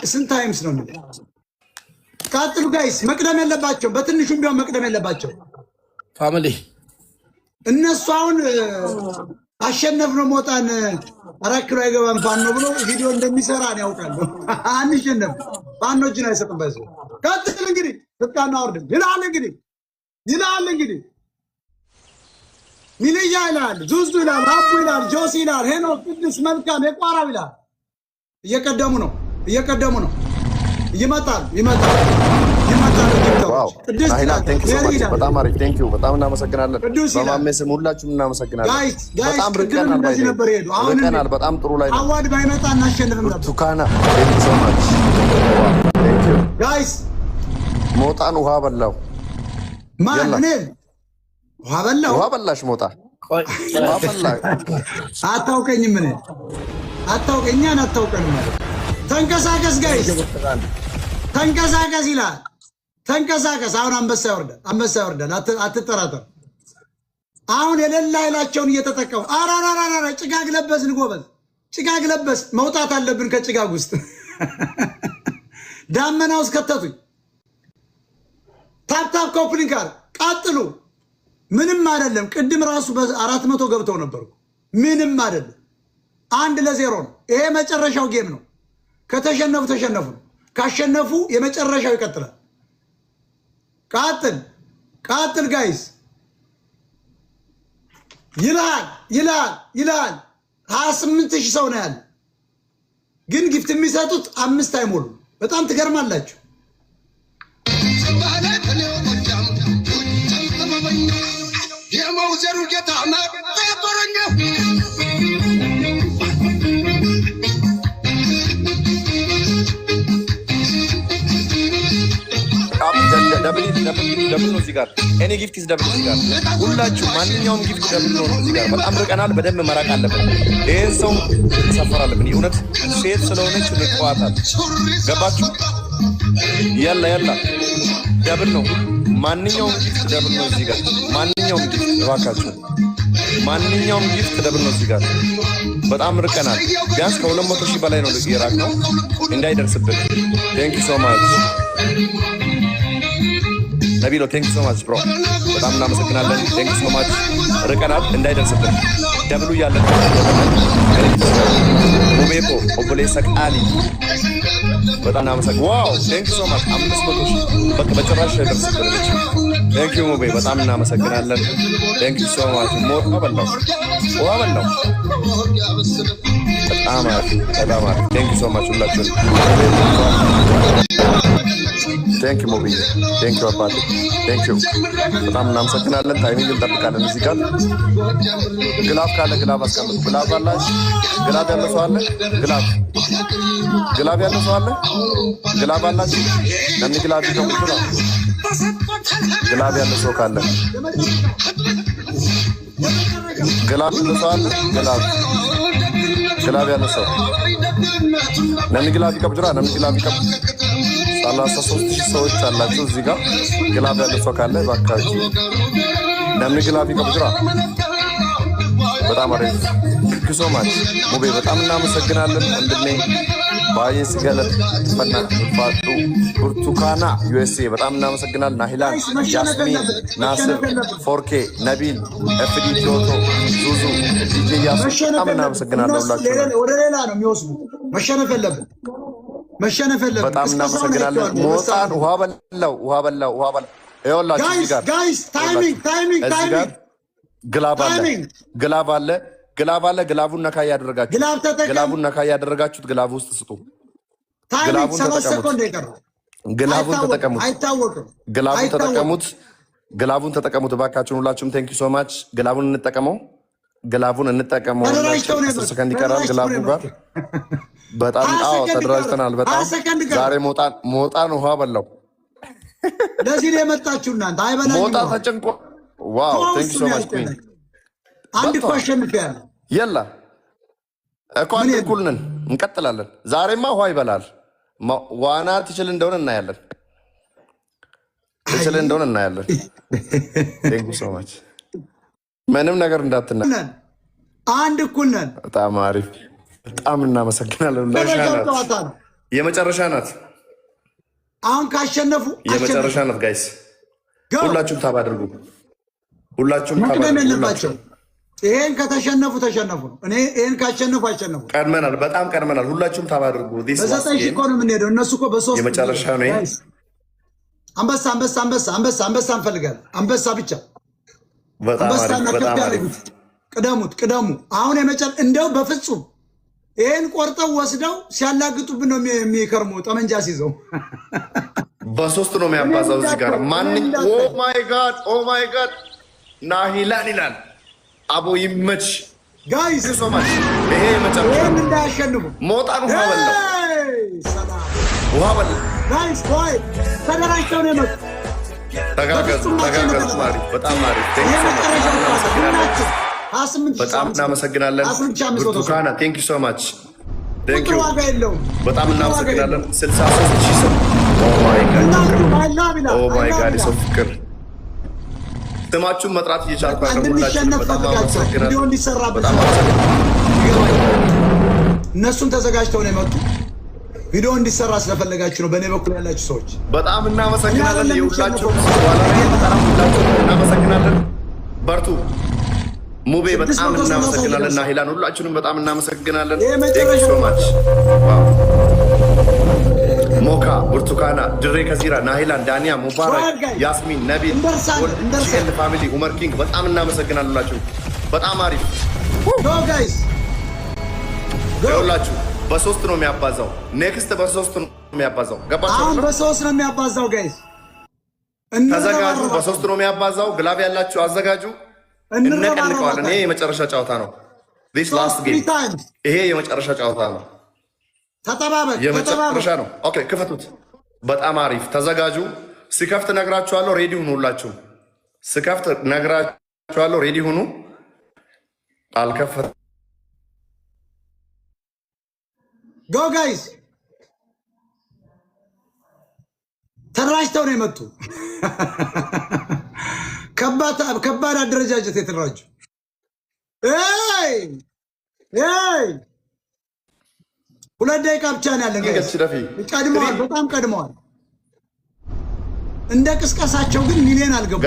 ስንት ታይምስ ነው? ቀጥሉ ጋይስ። መቅደም ያለባቸው በትንሹም ቢሆን መቅደም ያለባቸው ፋሚሊ እነሱ አሁን አሸነፍነው ሞጣን 4 ኪሎ አይገባም ፋኖ ብሎ ቪዲዮ እንደሚሰራ ነው ያውቃለሁ። አንሸነፍ ፋኖ እጅን አይሰጥም። በዚህ ቀጥል እንግዲህ ፍቃና ወርድ ይላል እንግዲህ ሚልያ ይላል፣ ዙዙ ይላል፣ አቡ ይላል፣ ጆሲ ይላል፣ ሄኖክ ቅዱስ መልካም የቋራው ይላል። እየቀደሙ ነው። ይመጣል። ቅዱስ በጣም አሪፍ ቴንክ ዩ በጣም እናመሰግናለን። በማሜ ስም ሁላችሁም እናመሰግናለን። በጣም ርቀናል። በጣም ጥሩ ላይ ነው። አዋድ ባይመጣ እናሸንፍም ነበር። ቱካና ቴንክ ዩ ሶ ማች ቴንክ ዩ ጋይስ። ሞጣን ውሃ በላው ማን እኔ ውሃ በላሽ ሞጣ አታውቀኝም። ምን አታውቀኛን አታውቀንም ማለት ተንቀሳቀስ ጋይስ ተንቀሳቀስ ይላል። ተንቀሳቀስ። አሁን አንበሳ ይወርዳል። አትጠራጠር። አሁን የሌላ ኃይላቸውን እየተጠቀሙ አራራራራ ጭጋግ ለበስን ጎበዝ፣ ጭጋግ ለበስ። መውጣት አለብን ከጭጋግ ውስጥ። ዳመና ውስጥ ከተቱኝ። ታፕታፕ ኮፕሊንግ ጋር ቀጥሉ። ምንም አይደለም። ቅድም ራሱ በ400 ገብተው ነበሩ። ምንም አይደለም። 1-0 ነው። ይሄ መጨረሻው ጌም ነው። ከተሸነፉ ተሸነፉ ነው። ካሸነፉ የመጨረሻው ይቀጥላል። ቀጥል ጋይስ። ይላል 28,000 ሰው ነው ያለ፣ ግን ጊፍት የሚሰጡት 5 አይሞሉም። በጣም ትገርማላችሁ። የመውዘሩ ጌታ ደብል ነው እዚህ ጋር እኔ ጊፍት ደብል እዚህ ጋር ሁላችሁ ማንኛውም ጊፍት ደብል ነው እዚህ ጋር። በጣም ርቀናል። በደንብ መራቅ አለብን። ይሄን ሰው ሰፈር አለብን። እውነት ሴት ስለሆነች ልቋታል። ገባችሁ? ያላ ደብል ነው። ማንኛውም ጊፍት ደብል ነው እዚህ ጋር። ማንኛውም ጊፍት እባካችሁ፣ ማንኛውም ጊፍት ደብል ነው እዚህ ጋር። በጣም ርቀናል። ቢያንስ ከ200,000 በላይ ነው የራቅ ነው እንዳይደርስብን። ቴንክ ዩ ሶ ማች ነቢሎ ቴንክ ዩ ሶ ማች ብሮ፣ በጣም እናመሰግናለን። ቴንክ ዩ ሶ ማች። ርቀናል እንዳይደርስብን። ደብሉ እያለን ሙቤኮ ኦቦሌ ሰቃሊ በጣም እናመሰግናለን። ዋው ቴንክ ዩ ሶ ማች 500,000 በቃ በጭራሽ አይደርስብን። ቴንክ ዩ ሙቤ፣ በጣም እናመሰግናለን። ቴንክ ዩ ሶ ማች። ሞት በላው ውሃ በላው። በጣም አሪፍ። ቴንክ ዩ ሶ ማች ሁላችሁም። ቴንክ ዩ ሙቤ፣ ቴንክ ዩ አባቴ፣ ቴንክ ዩ በጣም እናመሰግናለን። ታይሚንግ እንጠብቃለን። እዚህ ጋር ግላፍ ካለ ግላፍ አስቀምጡ። ግላፍ አላችሁ? ግላፍ ያለው ሰው አለ? ግላፍ ያለው ሰው አለ? ግላፍ አላችሁ? ለምን ግላፍ ይተውቁ ነው? ግላፍ ያለው ሰው ካለ ግላፍ ያለው ሰው አለ? ግላፍ ያለው ሰው ለምን ግላፍ ይቀብጅራ? ለምን ግላፍ ይቀብ 33,000 ሰዎች አላችሁ እዚህ ጋር። ግላፍ ያለው ሰው ካለ ባካችሁ ለምን ግላፍ ይቀብጅራ? በጣም አሪፍ ሶ ማች ሙቤ፣ በጣም እናመሰግናለን ወንድሜ። ባዬ ሲገለጥ ፈና ፋጡ ብርቱካና ዩኤስኤ በጣም እናመሰግናለን። ናሂላን፣ ጃስሚን፣ ናስር፣ ፎርኬ፣ ነቢል፣ ኤፍዲ፣ ጆቶ፣ ዙዙ፣ ዲጄ ያሱ በጣም እናመሰግናለን ሁላችሁ። ወደ ሌላ ነው የሚወስዱ። መሸነፍ የለብን። በጣም እናመሰግናለን። ሞጣን ውሃ በላው። ይኸውላችሁ እዚህ ጋር ግላብ አለ። ግላቡን ነካ ያደረጋችሁት ግላቡ ውስጥ ስጡ። ግላቡን ተጠቀሙት እባካችሁን ሁላችሁም። ቴንክ ዩ ሶ ማች። ግላቡን እንጠቀመው። 10 ሰከንድ ይቀራል ግላቡ ጋር። በጣም ተደራጅተናል። በጣም ዛሬ ሞጣን ውሃ በላው። ለዚህ ነው የመጣችሁ እናንተ። አይበላኝም ሞጣ ተጨንቆ። ዋው ቴንክ ዩ ሶ ማች ኩዊን። አንድ እኮ አሸንፊያለሁ። የላ እኮ አንድ እኩል ነን። እንቀጥላለን። ዛሬማ ውሃ ይበላል። ዋና ትችል እንደሆነ እናያለን። ቴንክ ዩ ሶ ማች። ምንም ነገር እንዳትና አንድ እኩል ነን። በጣም አሪፍ በጣም እናመሰግናለን። የመጨረሻ ናት። አሁን ካሸነፉ የመጨረሻ ናት። ጋይስ ሁላችሁም ታብ አድርጉ። ሁላችሁም ታብ አድርጉ። ይሄን ከተሸነፉ ተሸነፉ ነው። እኔ ይሄን ካሸነፉ አሸነፉ። ቀድመናል፣ በጣም ቀድመናል። ሁላችሁም ታብ አድርጉ። በዘጠኝ ሺህ እኮ ነው የምንሄደው። እነሱ እኮ በሶስት የመጨረሻ ነው። አንበሳ አንበሳ አንበሳ አንበሳ አንበሳ እንፈልጋለን። አንበሳ ብቻ ቅደሙ። አሁን እንደው በፍጹም ይሄን ቆርጠው ወስደው ሲያላግጡብን ነው የሚከርሙ። ጠመንጃ ሲይዘው በሶስት ነው የሚያባዛው። እዚህ ጋር ኦ ማይ ጋድ ናሂላን ይላል። አቦ ይመች ጋይስ ሶማች። ይሄ የመጨረሻ እንዳያሸንፉ ሞጣን ውሃ በላው። ጋይስ ቦይ ተደራጅተው ነው የመጡት። ተጋገዙ። በጣም አሪፍ። በጣም እናመሰግናለን። ብርቱካና ቴንክ ዩ ሶ ማች በጣም እናመሰግናለን። 63,000 ሰው ኦ ማይ ጋድ የሰው ፍቅር ስማችሁን መጥራት እየቻልኩ እነሱን ተዘጋጅተው ነው የመጡ። ቪዲዮ እንዲሰራ ስለፈለጋችሁ ነው። በእኔ በኩል ያላችሁ ሰዎች በጣም እናመሰግናለን። የሁላችሁ እናመሰግናለን። በርቱ። ሙቤ በጣም እናመሰግናለን። ናሂላን ሁላችሁንም በጣም እናመሰግናለን። ሶማች ሞካ፣ ብርቱካና፣ ድሬ ከዚራ፣ ናሂላን፣ ዳንያ፣ ሙባረክ፣ ያስሚን፣ ነቢል፣ ወልድ ፋሚሊ፣ ኡመር ኪንግ በጣም እናመሰግናለን። ሁላችሁ በጣም አሪፍ ሁላችሁ። በሶስት ነው የሚያባዛው። ኔክስት በሶስት ነው የሚያባዛው። ገባችሁ? አሁን በሶስት ነው የሚያባዛው። ጋይስ ተዘጋጁ። በሶስት ነው የሚያባዛው። ግላብ ያላችሁ አዘጋጁ። እንቀንቀዋለን። ይሄ የመጨረሻ ጨዋታ ነው። ዲስ ላስት ጌም። ይሄ የመጨረሻ ጨዋታ ነው። የመጨረሻ ነው። ኦኬ ክፈቱት። በጣም አሪፍ ተዘጋጁ። ስከፍት ነግራችኋለሁ። ሬዲ ሁኑ። ሁላችሁ ስከፍት ነግራችኋለሁ። ሬዲ ሁኑ። አልከፈት ጎ ጋይስ ተደራጅተው ነው የመጡ። ከባድ አደረጃጀት የተደራጁ ሁለት ደቂቃ ብቻ ነው ያለን። ቀድመዋል፣ በጣም ቀድመዋል። እንደ ቅስቀሳቸው ግን ሚሊዮን አልገቡም።